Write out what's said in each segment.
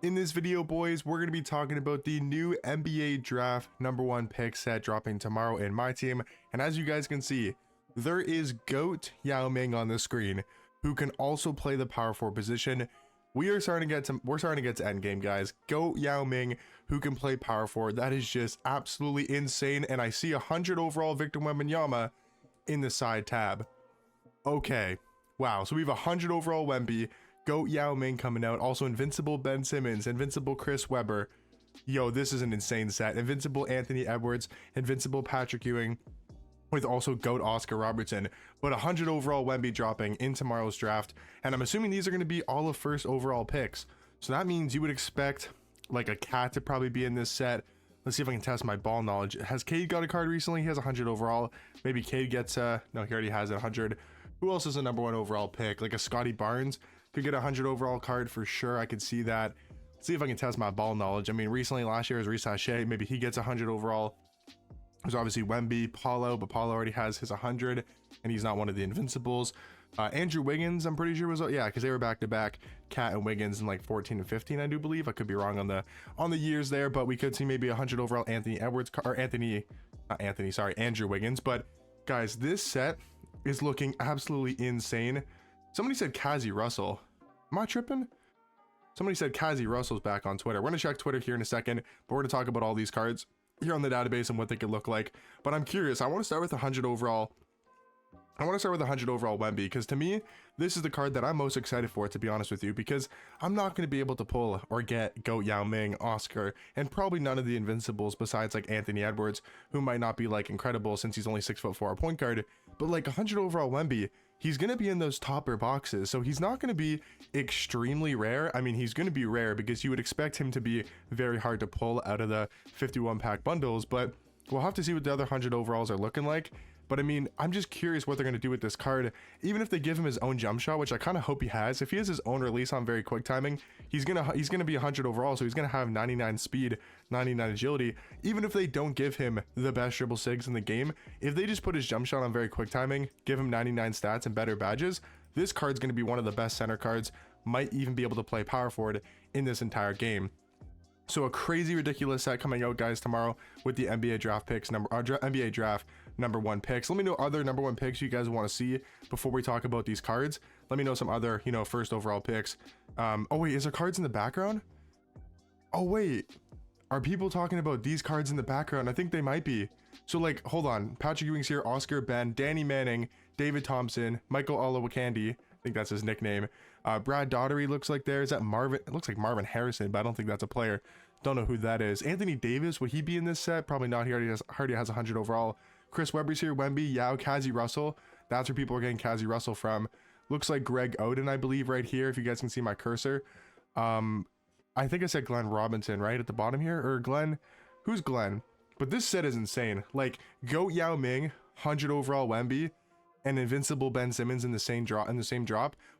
In this video, boys, we're going to be talking about the new NBA draft #1 pick set dropping tomorrow in my team. And as you guys can see, there is GOAT Yao Ming on the screen, who can also play the power forward position. We're starting to get to endgame, guys. GOAT Yao Ming, who can play power forward. That is just absolutely insane. And I see 100 overall Victor Wembanyama in the side tab. Okay, wow. So we have 100 overall Wemby, GOAT Yao Ming coming out. Also Invincible Ben Simmons, Invincible Chris Webber. Yo, this is an insane set. Invincible Anthony Edwards, Invincible Patrick Ewing, with also GOAT Oscar Robertson. But 100 overall Wemby dropping in tomorrow's draft. And I'm assuming these are going to be all of first overall picks. So that means you would expect like a cat to probably be in this set. Let's see if I can test my ball knowledge. Has Cade got a card recently? He has 100 overall. Maybe Cade gets no, he already has 100. Who else is a #1 overall pick? Like a Scotty Barnes could get a 100 overall card for sure. I could see that. Let's see if I can test my ball knowledge. I mean, recently last year was Reese Shea. Maybe he gets 100 overall. There's obviously Wemby, Paulo, but Paulo already has his 100, and he's not one of the Invincibles. Andrew Wiggins, I'm pretty sure was, yeah, because they were back to back, Cat and Wiggins in like 14 and 15, I do believe. I could be wrong on the years there, but we could see maybe 100 overall Anthony Edwards, or Andrew Wiggins. But guys, this set is looking absolutely insane. Somebody said Kazi Russell. Am I tripping? Somebody said Kazi Russell's back on Twitter. We're gonna check Twitter here in a second, but we're gonna talk about all these cards here on the database and what they could look like. But I'm curious. I want to start with 100 overall. I want to start with 100 overall Wemby, because to me, this is the card that I'm most excited for, to be honest with you, because I'm not going to be able to pull or get GOAT Yao Ming, Oscar, and probably none of the Invincibles besides like Anthony Edwards, who might not be like incredible since he's only 6'4" point guard. But like 100 overall Wemby, he's going to be in those topper boxes, so he's not going to be extremely rare. I mean, he's going to be rare because you would expect him to be very hard to pull out of the 51 pack bundles, but we'll have to see what the other 100 overalls are looking like. But I mean, I'm just curious what they're going to do with this card. Even if they give him his own jump shot, which I kind of hope he has. If he has his own release on very quick timing, he's gonna be 100 overall, so he's gonna have 99 speed, 99 agility. Even if they don't give him the best dribble sigs in the game, if they just put his jump shot on very quick timing, give him 99 stats and better badges, this card's gonna be one of the best center cards. Might even be able to play power forward in this entire game. So a crazy ridiculous set coming out, guys, tomorrow with the NBA draft picks, NBA draft #1 picks. Let me know other #1 picks you guys want to see before we talk about these cards. Let me know some other, first overall picks. Oh wait, is there cards in the background? Oh wait, are people talking about these cards in the background? I think they might be. So like, hold on. Patrick Ewing's here, Oscar, Ben, Danny Manning, David Thompson, Michael Olowokandi. I think that's his nickname. Brad Daugherty looks like there. Is that Marvin? It looks like Marvin Harrison, but I don't think that's a player. Don't know who that is. Anthony Davis, would he be in this set? Probably not. He already has 100 overall. Chris Webber's here. Wemby, Yao, Kazi Russell. That's where people are getting Kazi Russell from. Looks like Greg Oden, I believe, right here, if you guys can see my cursor. I think I said Glenn Robinson, right, at the bottom here? Or Glenn? Who's Glenn? But this set is insane. Like, GOAT Yao Ming, 100 overall Wemby, and Invincible Ben Simmons in the same drop.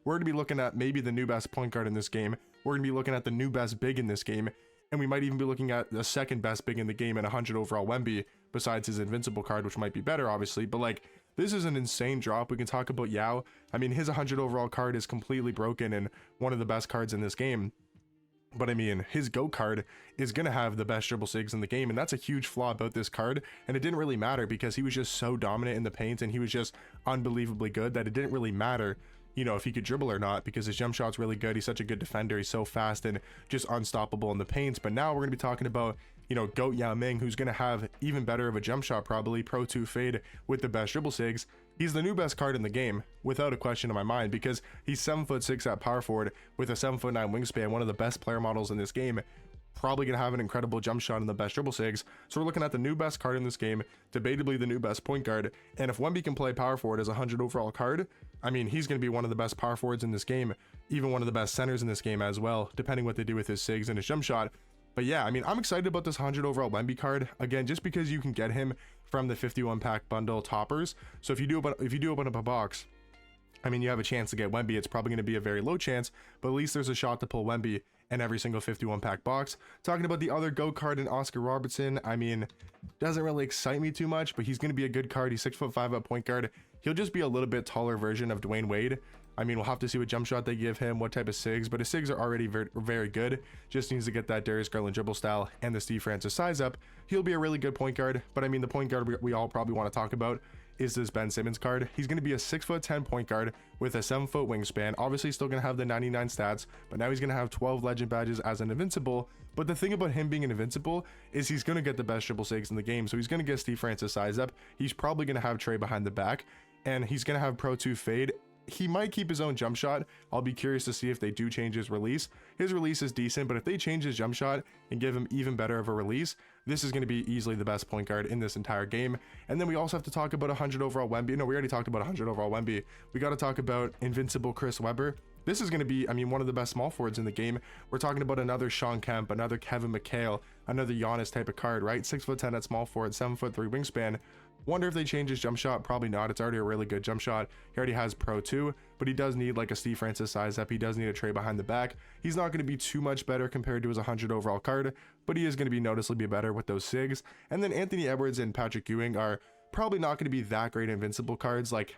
We're going to be looking at maybe the new best point guard in this game. We're going to be looking at the new best big in this game. And we might even be looking at the second best big in the game and 100 overall Wemby, besides his Invincible card, which might be better, obviously. But like, this is an insane drop. We can talk about Yao. I mean, his 100 overall card is completely broken and one of the best cards in this game. But I mean, his GOAT card is going to have the best dribble sigs in the game, and that's a huge flaw about this card. And it didn't really matter because he was just so dominant in the paint and he was just unbelievably good that it didn't really matter, if he could dribble or not, because his jump shot's really good. He's such a good defender. He's so fast and just unstoppable in the paint. But now we're going to be talking about, GOAT Yao Ming, who's going to have even better of a jump shot, probably Pro 2 fade with the best dribble sigs. He's the new best card in the game, without a question in my mind, because he's 7'6" at power forward with a 7'9" wingspan, one of the best player models in this game. Probably going to have an incredible jump shot and the best dribble sigs. So we're looking at the new best card in this game, debatably the new best point guard. And if Wemby can play power forward as a 100 overall card, I mean, he's going to be one of the best power forwards in this game, even one of the best centers in this game as well, depending what they do with his sigs and his jump shot. But yeah, I mean, I'm excited about this 100 overall Wemby card, again, just because you can get him from the 51 pack bundle toppers. So if you do open up a box, I mean, you have a chance to get Wemby. It's probably going to be a very low chance, but at least there's a shot to pull Wemby in every single 51 pack box. Talking about the other GOAT card in Oscar Robertson, I mean, doesn't really excite me too much, but he's going to be a good card. He's 6'5" at point guard. He'll just be a little bit taller version of Dwayne Wade. I mean, we'll have to see what jump shot they give him, what type of SIGs, but his SIGs are already very, very good. Just needs to get that Darius Garland dribble style and the Steve Francis size up. He'll be a really good point guard, but I mean, the point guard we all probably want to talk about is this Ben Simmons card. He's going to be a 6'10" point guard with a 7-foot wingspan. Obviously still going to have the 99 stats, but now he's going to have 12 legend badges as an invincible. But the thing about him being an invincible is he's going to get the best dribble SIGs in the game. So he's going to get Steve Francis size up. He's probably going to have Trey behind the back, and he's going to have Pro 2 fade. He might keep his own jump shot. I'll be curious to see if they do change his release. His release is decent, but if they change his jump shot and give him even better of a release, this is going to be easily the best point guard in this entire game. And then we also have to talk about 100 overall Wemby. No, we already talked about 100 overall Wemby. We got to talk about Invincible Chris Webber. This is going to be, I mean, one of the best small forwards in the game. We're talking about another Sean Kemp, another Kevin McHale, another Giannis type of card, right? 6'10" at small forward, 7'3" wingspan. Wonder if they change his jump shot. Probably not. It's already a really good jump shot. He already has Pro 2, but he does need like a Steve Francis size up. He does need a Trey behind the back. He's not going to be too much better compared to his 100 overall card, but he is going to be noticeably better with those SIGs. And then Anthony Edwards and Patrick Ewing are probably not going to be that great invincible cards. Like,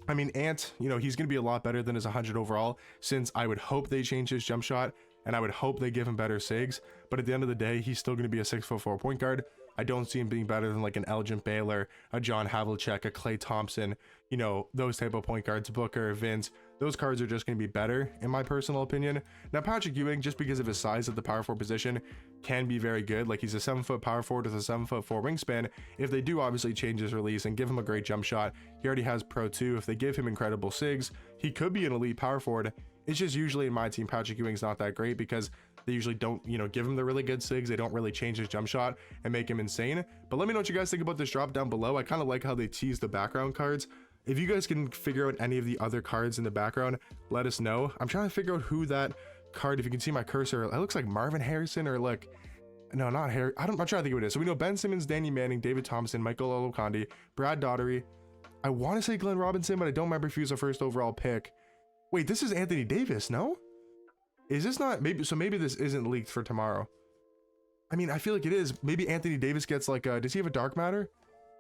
I mean, Ant, you know, he's going to be a lot better than his 100 overall, since I would hope they change his jump shot and I would hope they give him better SIGs. But at the end of the day, he's still going to be a 6'4" point guard. I don't see him being better than like an Elgin Baylor, a John Havlicek, a Klay Thompson, you know, those type of point guards, Booker, Vince. Those cards are just going to be better, in my personal opinion. Now, Patrick Ewing, just because of his size at the power forward position, can be very good. Like, he's a 7-foot power forward with a 7'4" wingspan. If they do obviously change his release and give him a great jump shot, he already has Pro 2. If they give him incredible SIGs, he could be an elite power forward. It's just usually in my team, Patrick Ewing's not that great because they usually don't, you know, give him the really good SIGs. They don't really change his jump shot and make him insane. But let me know what you guys think about this drop down below. I kind of like how they tease the background cards. If you guys can figure out any of the other cards in the background, let us know. I'm trying to figure out who that card, if you can see my cursor, it looks like Marvin Harrison or like, no, not Harry. I'm trying to think of what it is. So we know Ben Simmons, Danny Manning, David Thompson, Michael Olowokandi, Brad Daugherty. I want to say Glenn Robinson, but I don't remember if he was a first overall pick. Wait, this is Anthony Davis, no? Is this not, maybe, so maybe this isn't leaked for tomorrow. I mean, I feel like it is. Maybe Anthony Davis gets like a, does he have a dark matter?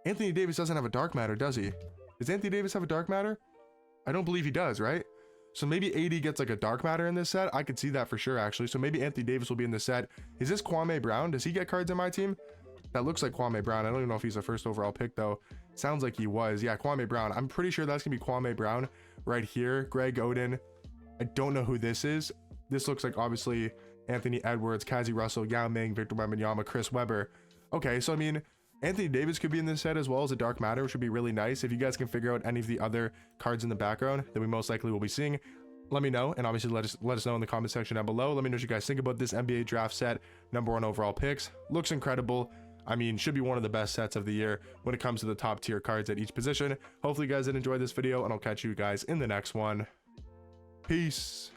Anthony Davis doesn't have a dark matter, does he? Does Anthony Davis have a dark matter? I don't believe he does, right? So maybe AD gets like a dark matter in this set. I could see that for sure, actually. So maybe Anthony Davis will be in this set. Is this Kwame Brown? Does he get cards in my team? That looks like Kwame Brown. I don't even know if he's a first overall pick though. Sounds like he was. Yeah, Kwame Brown. I'm pretty sure that's gonna be Kwame Brown right here. Greg Oden. I don't know who this is. This looks like obviously Anthony Edwards, Kazi Russell, Yao Ming, Victor Wembanyama, Chris Webber. Okay, so I mean, Anthony Davis could be in this set as well as a dark matter, which would be really nice. If you guys can figure out any of the other cards in the background that we most likely will be seeing, let me know, and obviously let us know in the comment section down below. Let me know what you guys think about this NBA draft set, #1 overall picks. Looks incredible. I mean, should be one of the best sets of the year when it comes to the top tier cards at each position. Hopefully you guys did enjoy this video, and I'll catch you guys in the next one. Peace.